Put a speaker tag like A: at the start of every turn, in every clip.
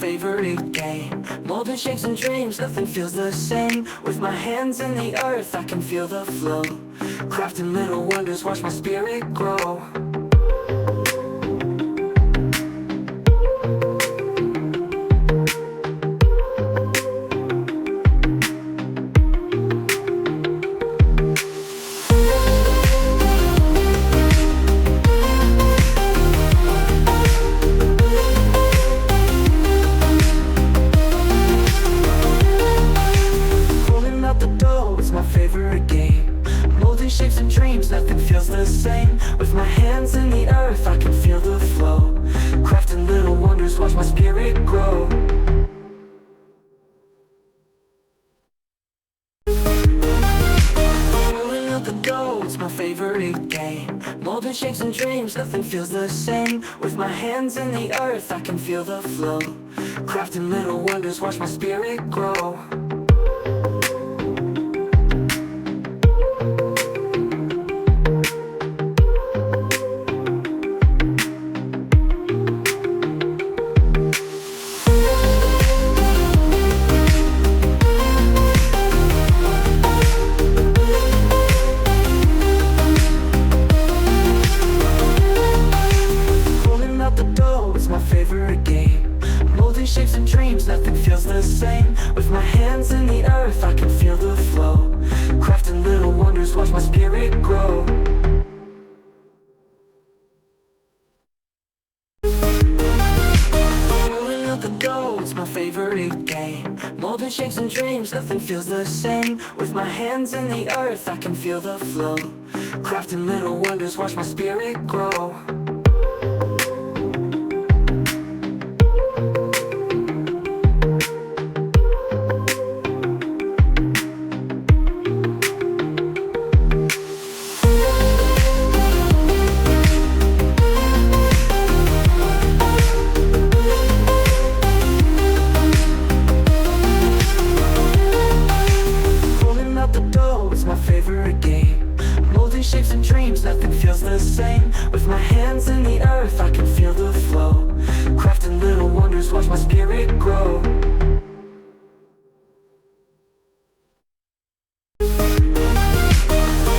A: favorite game. Molding shapes and dreams, nothing feels the same. With my hands in the earth, I can feel the flow. Crafting little wonders, watch my spirit grow. Shapes and dreams, nothing feels the same. With my hands in the earth, I can feel the flow. Crafting little wonders, watch my spirit grow. Rolling out the dough, it's my favorite game. Molding shapes and dreams, nothing feels the same. With my hands in the earth, I can feel the flow. Crafting little wonders, watch my spirit grow. Shapes and dreams, nothing feels the same. With my hands in the earth, I can feel the flow. Crafting little wonders, watch my spirit grow. Rolling out the dough, it's my favorite game. Molding shapes and dreams, nothing feels the same. With my hands in the earth, I can feel the flow. Crafting little wonders, watch my spirit grow. Shapes and dreams, nothing feels the same. With my hands in the earth, I can feel the flow. Crafting little wonders, watch my spirit grow.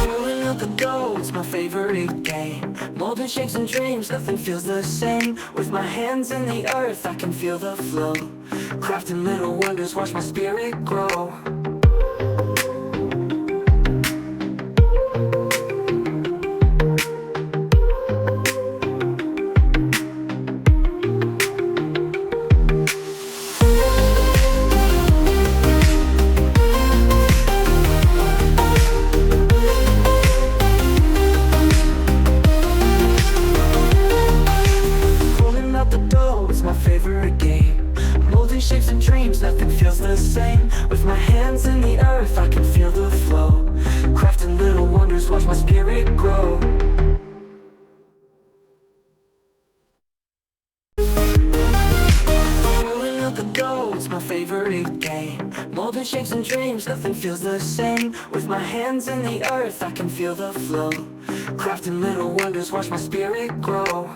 A: Rolling out the dough, it's my favorite game. Molding shapes and dreams, nothing feels the same. With my hands in the earth, I can feel the flow. Crafting little wonders, watch my spirit grow. Shapes and dreams, nothing feels the same. With my hands in the earth, I can feel the flow. Crafting little wonders, watch my spirit grow. Rolling out the dough, it's my favorite game. Molding shapes and dreams, nothing feels the same. With my hands in the earth, I can feel the flow. Crafting little wonders, watch my spirit grow.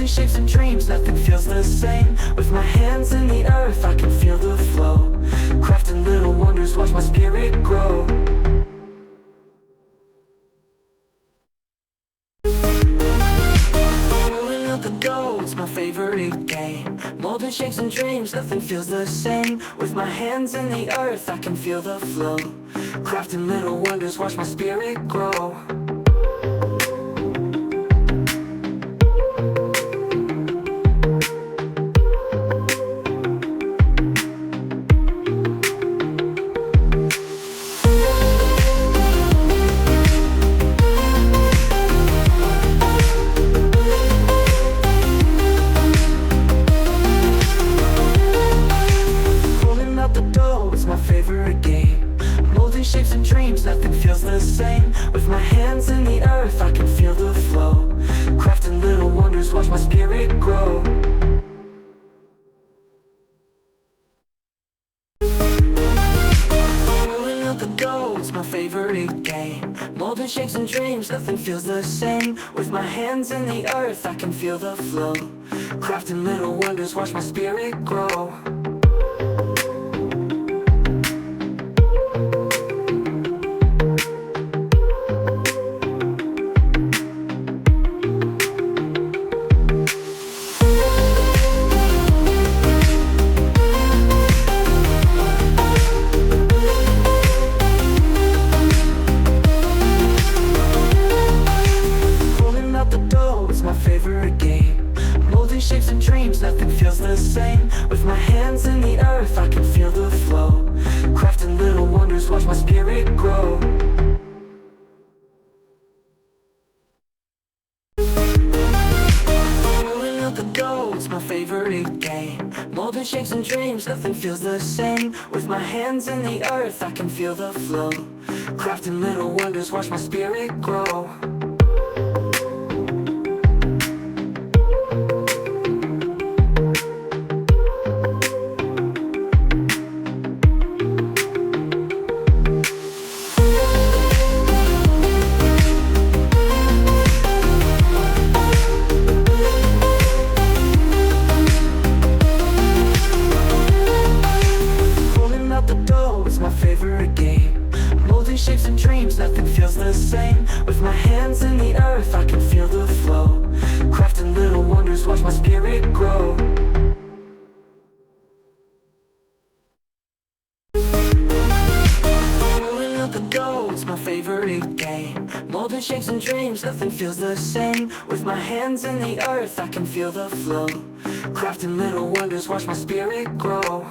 A: Shapes and dreams, nothing feels the same. With my hands in the earth, I can feel the flow. Crafting little wonders, watch my spirit grow. Rolling out the dough, it's my favorite game. Molding shapes and dreams, nothing feels the same. With my hands in the earth, I can feel the flow. Crafting little wonders, watch my spirit grow. Rolling out the dough, it's my favorite game. my favorite game. Molding shapes and dreams, nothing feels the same. With my hands in the earth, I can feel the flow. Crafting little wonders, watch my spirit grow. Shapes and dreams, nothing feels the same. With my hands in the earth, I can feel the flow. Crafting little wonders, watch my spirit grow. Rolling out the dough, it's my favorite game. Molding shapes and dreams, nothing feels the same. With my hands in the earth, I can feel the flow. Crafting little wonders, watch my spirit grow. Shapes and dreams, nothing feels the same. With my hands in the earth, I can feel the flow. Crafting little wonders, watch my spirit grow. Rolling out the dough, it's my favorite game. Molding shapes and dreams, nothing feels the same. With my hands in the earth, I can feel the flow. Crafting little wonders, watch my spirit grow.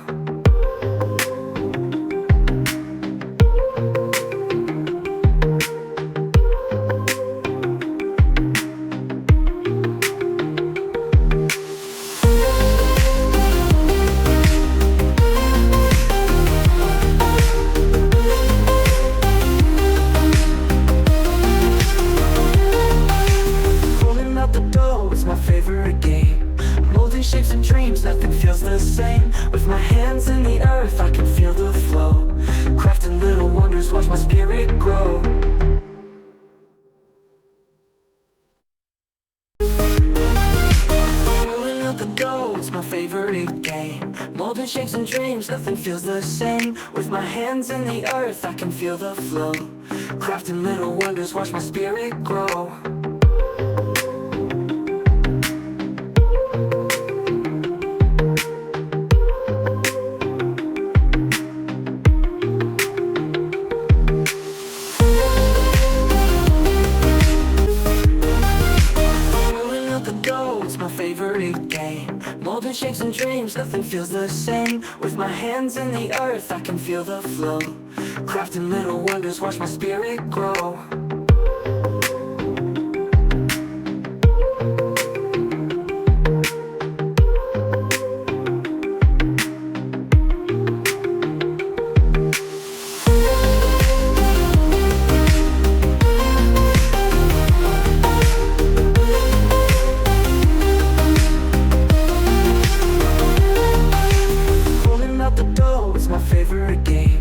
A: Shapes and dreams, nothing feels the same. With my hands in the earth, I can feel the flow. Crafting little wonders, watch my spirit grow. Rolling out the dough, it's my favorite game. Molding shapes and dreams, nothing feels the same. With my hands in the earth, I can feel the flow. Crafting little wonders, watch my spirit grow. Favorite game. Molding shapes and dreams, nothing feels the same. With my hands in the earth, I can feel the flow. Crafting little wonders, watch my spirit grow. Favorite game.